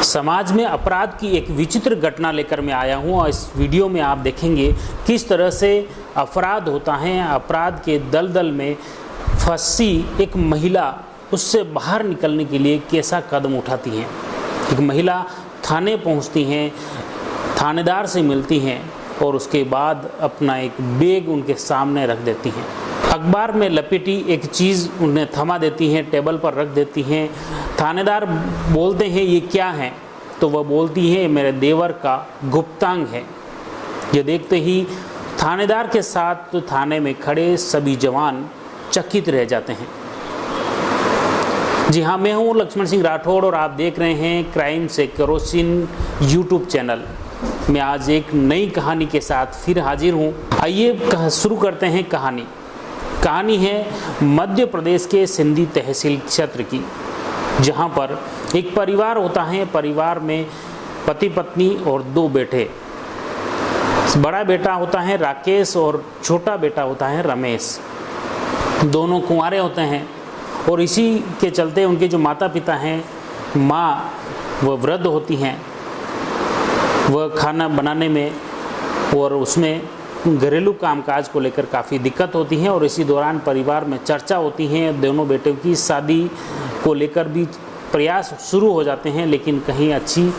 समाज में अपराध की एक विचित्र घटना लेकर मैं आया हूँ और इस वीडियो में आप देखेंगे किस तरह से अपराध होता है। अपराध के दलदल में फंसी एक महिला उससे बाहर निकलने के लिए कैसा कदम उठाती हैं। एक महिला थाने पहुँचती हैं, थानेदार से मिलती हैं और उसके बाद अपना एक बैग उनके सामने रख देती हैं। अखबार में लपेटी एक चीज़ उन्हें थमा देती हैं, टेबल पर रख देती हैं। थानेदार बोलते हैं ये क्या है, तो वह बोलती है मेरे देवर का गुप्तांग है। ये देखते ही थानेदार के साथ तो थाने में खड़े सभी जवान चकित रह जाते हैं। जी हाँ, मैं हूँ लक्ष्मण सिंह राठौड़ और आप देख रहे हैं क्राइम से केरोसिन यूट्यूब चैनल। मैं आज एक नई कहानी के साथ फिर हाजिर हूँ। आइए शुरू करते हैं कहानी है मध्य प्रदेश के सिंधी तहसील क्षेत्र की, जहाँ पर एक परिवार होता है। परिवार में पति पत्नी और दो बेटे। बड़ा बेटा होता है राकेश और छोटा बेटा होता है रमेश। दोनों कुंवारे होते हैं और इसी के चलते उनके जो माता पिता हैं, माँ वह वृद्ध होती हैं। वह खाना बनाने में और उसमें घरेलू कामकाज को लेकर काफ़ी दिक्कत होती है और इसी दौरान परिवार में चर्चा होती है। दोनों बेटों की शादी को लेकर भी प्रयास शुरू हो जाते हैं, लेकिन कहीं अच्छी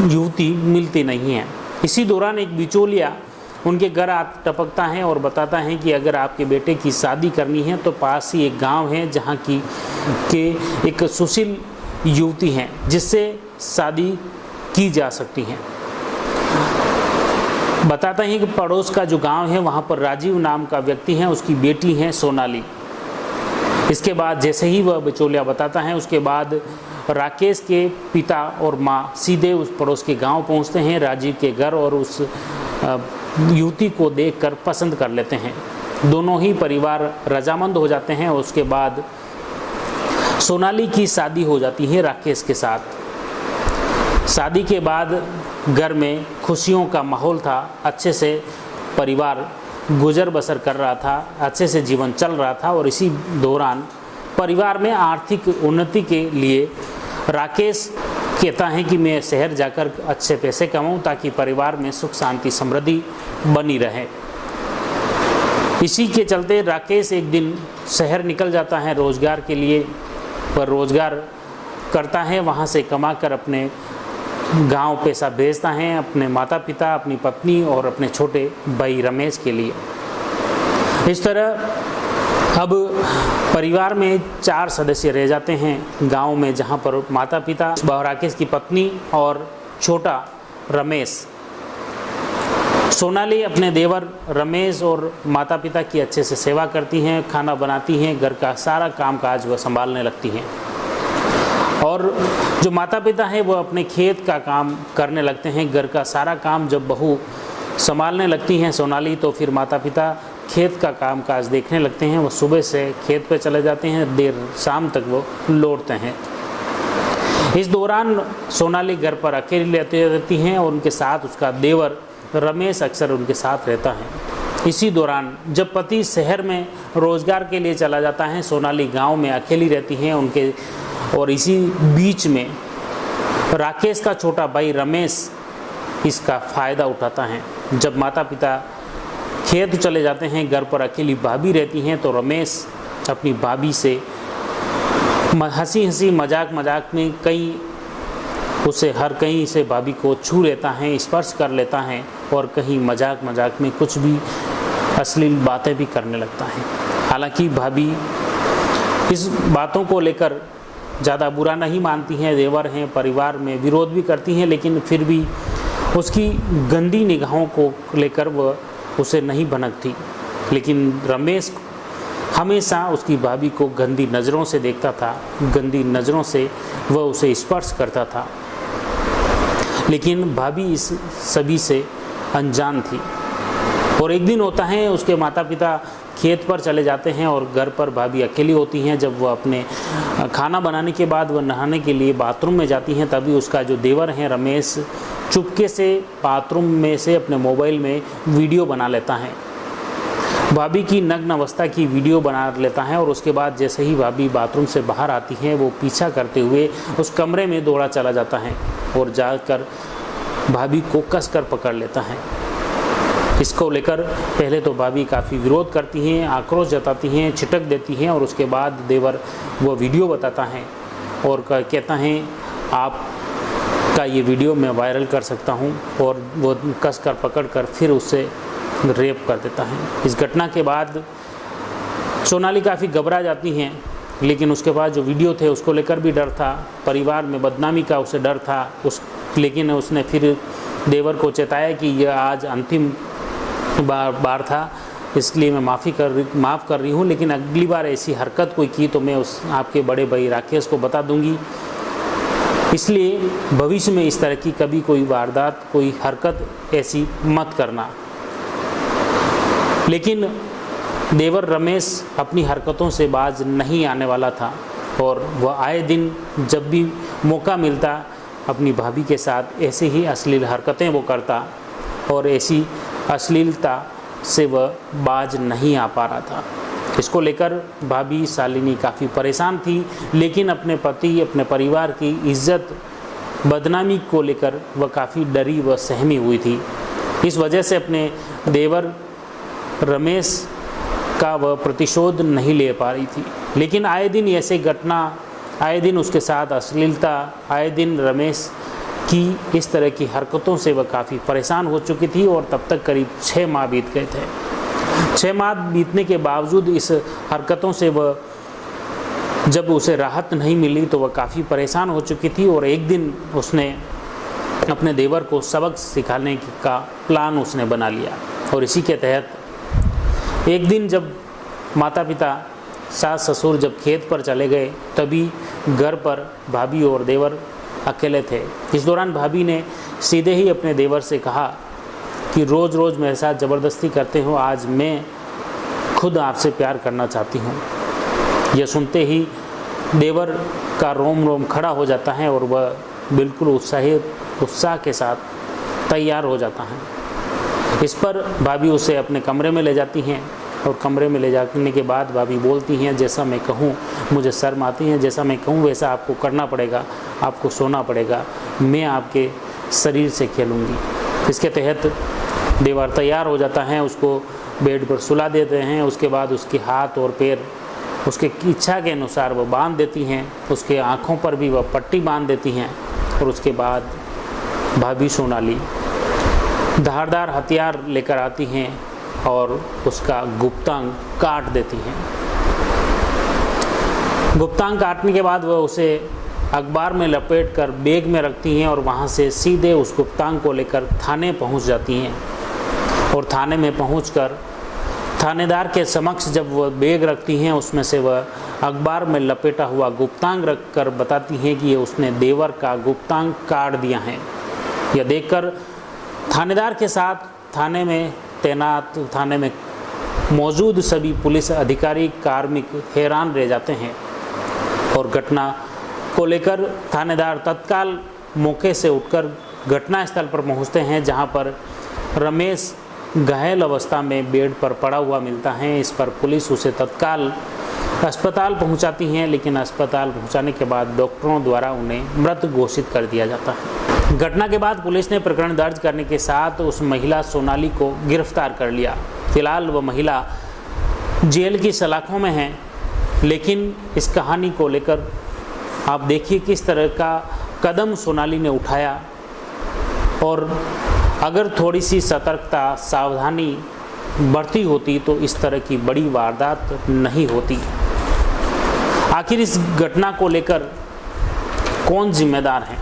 युवती मिलती नहीं है। इसी दौरान एक बिचौलिया उनके घर टपकता है और बताता है कि अगर आपके बेटे की शादी करनी है तो पास ही एक गांव है जहां की एक सुशील युवती है जिससे शादी की जा सकती है। बताता है कि पड़ोस का जो गांव है वहां पर राजीव नाम का व्यक्ति है, उसकी बेटी है सोनाली। इसके बाद जैसे ही वह बिचौलिया बताता है, उसके बाद राकेश के पिता और माँ सीधे उस पड़ोस के गांव पहुंचते हैं, राजीव के घर, और उस युवती को देखकर पसंद कर लेते हैं। दोनों ही परिवार रजामंद हो जाते हैं। उसके बाद सोनाली की शादी हो जाती है राकेश के साथ। शादी के बाद घर में खुशियों का माहौल था। अच्छे से परिवार गुजर बसर कर रहा था, अच्छे से जीवन चल रहा था। और इसी दौरान परिवार में आर्थिक उन्नति के लिए राकेश कहता है कि मैं शहर जाकर अच्छे पैसे कमाऊं ताकि परिवार में सुख शांति समृद्धि बनी रहे। इसी के चलते राकेश एक दिन शहर निकल जाता है रोजगार के लिए। पर रोजगार करता है, वहां से कमाकर अपने गांव पैसा भेजता है अपने माता पिता, अपनी पत्नी और अपने छोटे भाई रमेश के लिए। इस तरह अब परिवार में 4 सदस्य रह जाते हैं गांव में, जहां पर माता पिता, राकेश की पत्नी और छोटा रमेश। सोनाली अपने देवर रमेश और माता पिता की अच्छे से सेवा करती हैं, खाना बनाती हैं, घर का सारा कामकाज वह संभालने लगती हैं। और जो माता पिता हैं वो अपने खेत का काम करने लगते हैं। घर का सारा काम जब बहू संभालने लगती हैं सोनाली, तो फिर माता पिता खेत का कामकाज देखने लगते हैं। वो सुबह से खेत पे चले जाते हैं, देर शाम तक वो लौटते हैं। इस दौरान सोनाली घर पर अकेली रहती हैं और उनके साथ उसका देवर रमेश अक्सर उनके साथ रहता है। इसी दौरान जब पति शहर में रोजगार के लिए चला जाता है, सोनाली गाँव में अकेली रहती हैं उनके। और इसी बीच में राकेश का छोटा भाई रमेश इसका फ़ायदा उठाता है। जब माता पिता खेत चले जाते हैं, घर पर अकेली भाभी रहती हैं, तो रमेश अपनी भाभी से हंसी हंसी मजाक में कहीं से भाभी को छू लेता है, स्पर्श कर लेता है और कहीं मजाक में कुछ भी अश्लील बातें भी करने लगता है। हालांकि भाभी इस बातों को लेकर ज़्यादा बुरा नहीं मानती हैं, देवर हैं, परिवार में विरोध भी करती हैं, लेकिन फिर भी उसकी गंदी निगाहों को लेकर वह उसे नहीं भनकती। लेकिन रमेश हमेशा उसकी भाभी को गंदी नज़रों से देखता था, गंदी नज़रों से वह उसे स्पर्श करता था। लेकिन भाभी इस सभी से अनजान थी। और एक दिन होता है, उसके माता पिता खेत पर चले जाते हैं और घर पर भाभी अकेली होती हैं। जब वह अपने खाना बनाने के बाद वह नहाने के लिए बाथरूम में जाती हैं, तभी उसका जो देवर है रमेश चुपके से बाथरूम में से अपने मोबाइल में वीडियो बना लेता है। भाभी की नग्न अवस्था की वीडियो बना लेता है और उसके बाद जैसे ही भाभी बाथरूम से बाहर आती हैं वो पीछा करते हुए उस कमरे में दौड़ा चला जाता है और जाकर भाभी को कसकर पकड़ लेता है। इसको लेकर पहले तो भाभी काफ़ी विरोध करती हैं, आक्रोश जताती हैं, छिटक देती हैं और उसके बाद देवर वो वीडियो बताता है और कहता है आप का ये वीडियो मैं वायरल कर सकता हूँ, और वो कसकर पकड़कर फिर उससे रेप कर देता है। इस घटना के बाद सोनाली काफ़ी घबरा जाती हैं, लेकिन उसके बाद जो वीडियो थे उसको लेकर भी डर था, परिवार में बदनामी का उसे डर था लेकिन उसने फिर देवर को चेताया कि यह आज अंतिम बार था, इसलिए मैं माफ़ कर रही हूँ, लेकिन अगली बार ऐसी हरकत कोई की तो मैं आपके बड़े भाई राकेश को बता दूँगी, इसलिए भविष्य में इस तरह की कभी कोई वारदात, कोई हरकत ऐसी मत करना। लेकिन देवर रमेश अपनी हरकतों से बाज नहीं आने वाला था और वह आए दिन जब भी मौका मिलता अपनी भाभी के साथ ऐसे ही अश्लील हरकतें वो करता और ऐसी अश्लीलता से वह बाज नहीं आ पा रहा था। इसको लेकर भाभी शालिनी काफ़ी परेशान थी, लेकिन अपने पति, अपने परिवार की इज्जत, बदनामी को लेकर वह काफ़ी डरी व सहमी हुई थी। इस वजह से अपने देवर रमेश का वह प्रतिशोध नहीं ले पा रही थी। लेकिन आए दिन ऐसे घटना, आए दिन उसके साथ अश्लीलता, आए दिन रमेश की इस तरह की हरकतों से वह काफ़ी परेशान हो चुकी थी और तब तक करीब 6 माह बीत गए थे। 6 माह बीतने के बावजूद इस हरकतों से वह, जब उसे राहत नहीं मिली तो वह काफ़ी परेशान हो चुकी थी और एक दिन उसने अपने देवर को सबक सिखाने का प्लान उसने बना लिया। और इसी के तहत एक दिन जब माता पिता, सास ससुर जब खेत पर चले गए, तभी घर पर भाभी और देवर अकेले थे। इस दौरान भाभी ने सीधे ही अपने देवर से कहा कि रोज़ रोज़ मेरे साथ ज़बरदस्ती करते हो, आज मैं खुद आपसे प्यार करना चाहती हूँ। यह सुनते ही देवर का रोम रोम खड़ा हो जाता है और वह बिल्कुल उत्साह के साथ तैयार हो जाता है। इस पर भाभी उसे अपने कमरे में ले जाती हैं और कमरे में ले जाने के बाद भाभी बोलती हैं, जैसा मैं कहूँ, मुझे शर्म आती है, जैसा मैं कहूँ वैसा आपको करना पड़ेगा, आपको सोना पड़ेगा, मैं आपके शरीर से खेलूँगी। इसके तहत देवर तैयार हो जाता है, उसको बेड पर सुला देते हैं। उसके बाद उसके हाथ और पैर उसके इच्छा के अनुसार वह बांध देती हैं, उसके आँखों पर भी वह पट्टी बांध देती हैं और उसके बाद भाभी सोनाली धारदार हथियार लेकर आती हैं और उसका गुप्तांग काट देती हैं। गुप्तांग काटने के बाद वह उसे अखबार में लपेटकर बैग में रखती हैं और वहां से सीधे उस गुप्तांग को लेकर थाने पहुंच जाती हैं। और थाने में पहुंचकर थानेदार के समक्ष जब वह बैग रखती हैं, उसमें से वह अखबार में लपेटा हुआ गुप्तांग रखकर बताती हैं कि ये उसने देवर का गुप्तांग काट दिया है। यह देखकर थानेदार के साथ थाने में तैनात, थाने में मौजूद सभी पुलिस अधिकारी, कार्मिक हैरान रह जाते हैं और घटना को लेकर थानेदार तत्काल मौके से उठकर घटनास्थल पर पहुंचते हैं, जहां पर रमेश घायल अवस्था में बेड पर पड़ा हुआ मिलता है। इस पर पुलिस उसे तत्काल अस्पताल पहुंचाती हैं, लेकिन अस्पताल पहुंचाने के बाद डॉक्टरों द्वारा उन्हें मृत घोषित कर दिया जाता है। घटना के बाद पुलिस ने प्रकरण दर्ज करने के साथ उस महिला सोनाली को गिरफ्तार कर लिया। फिलहाल वह महिला जेल की सलाखों में है, लेकिन इस कहानी को लेकर आप देखिए किस तरह का कदम सोनाली ने उठाया और अगर थोड़ी सी सतर्कता, सावधानी बरती होती तो इस तरह की बड़ी वारदात नहीं होती। आखिर इस घटना को लेकर कौन जिम्मेदार है?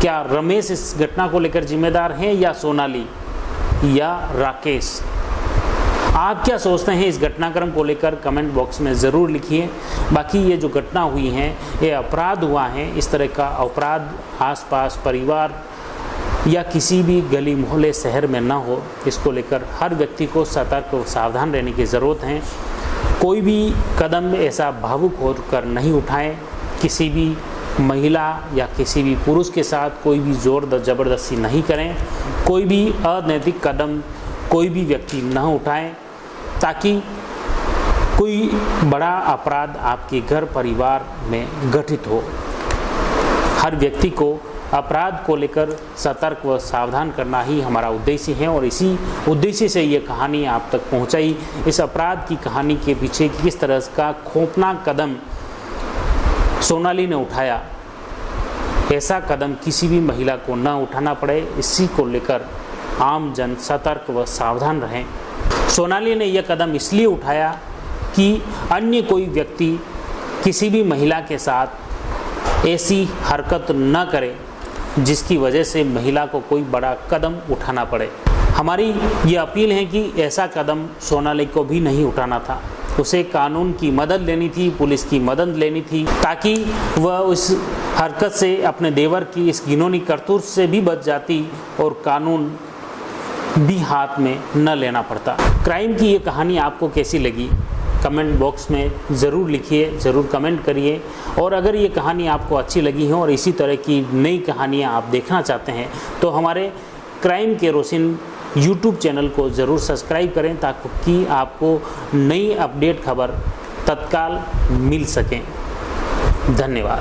क्या रमेश इस घटना को लेकर जिम्मेदार हैं या सोनाली या राकेश? आप क्या सोचते हैं इस घटनाक्रम को लेकर कमेंट बॉक्स में ज़रूर लिखिए। बाकी ये जो घटना हुई है, ये अपराध हुआ है, इस तरह का अपराध आसपास परिवार या किसी भी गली मोहल्ले शहर में ना हो, इसको लेकर हर व्यक्ति को सतर्क और सावधान रहने की ज़रूरत है। कोई भी कदम ऐसा भावुक होकर नहीं उठाएं, किसी भी महिला या किसी भी पुरुष के साथ कोई भी ज़ोर ज़बरदस्ती नहीं करें, कोई भी अनैतिक कदम कोई भी व्यक्ति न उठाएं, ताकि कोई बड़ा अपराध आपके घर परिवार में घटित हो। हर व्यक्ति को अपराध को लेकर सतर्क व सावधान करना ही हमारा उद्देश्य है और इसी उद्देश्य से ये कहानी आप तक पहुंचाई। इस अपराध की कहानी के पीछे किस तरह का खौफनाक कदम सोनाली ने उठाया, ऐसा कदम किसी भी महिला को न उठाना पड़े, इसी को लेकर आम जन सतर्क व सावधान रहें। सोनाली ने यह कदम इसलिए उठाया कि अन्य कोई व्यक्ति किसी भी महिला के साथ ऐसी हरकत न करे जिसकी वजह से महिला को कोई बड़ा कदम उठाना पड़े। हमारी ये अपील है कि ऐसा कदम सोनाली को भी नहीं उठाना था। उसे कानून की मदद लेनी थी, पुलिस की मदद लेनी थी, ताकि वह उस हरकत से, अपने देवर की इस घिनौनी करतूत से भी बच जाती और कानून भी हाथ में न लेना पड़ता। क्राइम की ये कहानी आपको कैसी लगी कमेंट बॉक्स में ज़रूर लिखिए, ज़रूर कमेंट करिए। और अगर ये कहानी आपको अच्छी लगी है और इसी तरह की नई कहानियाँ आप देखना चाहते हैं तो हमारे क्राइम केरोसिन यूट्यूब चैनल को ज़रूर सब्सक्राइब करें, ताकि आपको नई अपडेट खबर तत्काल मिल सकें। धन्यवाद।